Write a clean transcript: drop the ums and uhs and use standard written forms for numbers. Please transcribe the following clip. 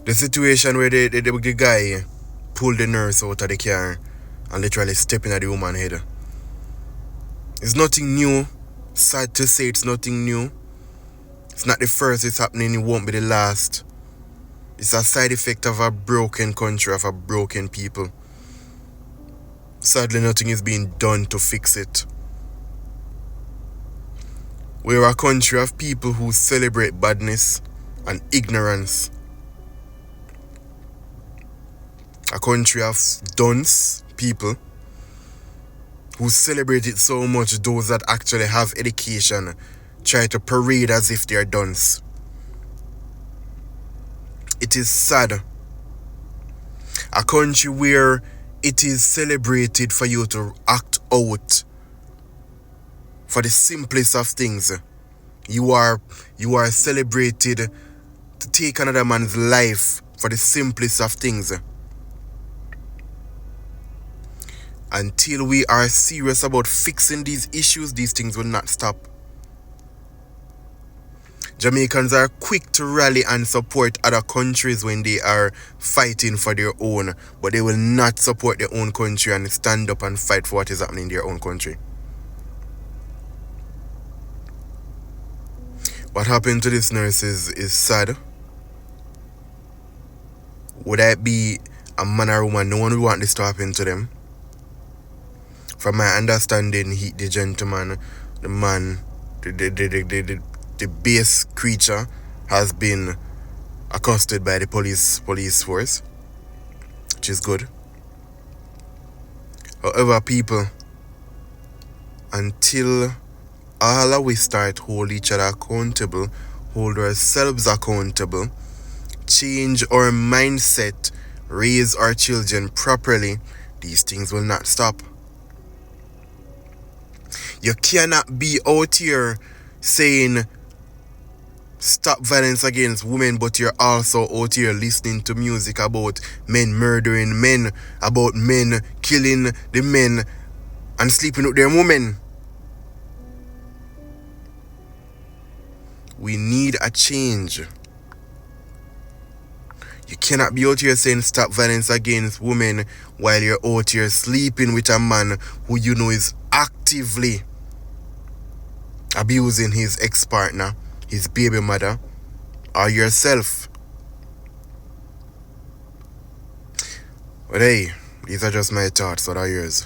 The situation where the guy pulled the nurse out of the car and literally stepping at the woman's head. It's nothing new. Sad to say, it's nothing new. It's not the first it's happening, it won't be the last. It's a side effect of a broken country, of a broken people. Sadly, nothing is being done to fix it. We're a country of people who celebrate badness and ignorance. A country of dunce people who celebrate it so much. Those that actually have education try to parade as if they are dunce. It is sad. A country where it is celebrated for you to act out for the simplest of things. You are celebrated to take another man's life for the simplest of things. Until we are serious about fixing these issues, these things will not stop. Jamaicans are quick to rally and support other countries when they are fighting for their own, but they will not support their own country and stand up and fight for what is happening in their own country. What happened to this nurse is sad. Would I be a man or woman? No one would want this to happen to them. From my understanding, the gentleman, the man, the base creature has been accosted by the police force, which is good. However, people, until all of we start hold each other accountable, hold ourselves accountable, change our mindset, raise our children properly, these things will not stop. You cannot be out here saying stop violence against women, but you're also out here listening to music about men murdering men, about men killing the men and sleeping with their women. We need a change. You cannot be out here saying stop violence against women while you're out here sleeping with a man who you know is actively abusing his ex-partner, his baby mother, or yourself. But hey, these are just my thoughts. What are yours?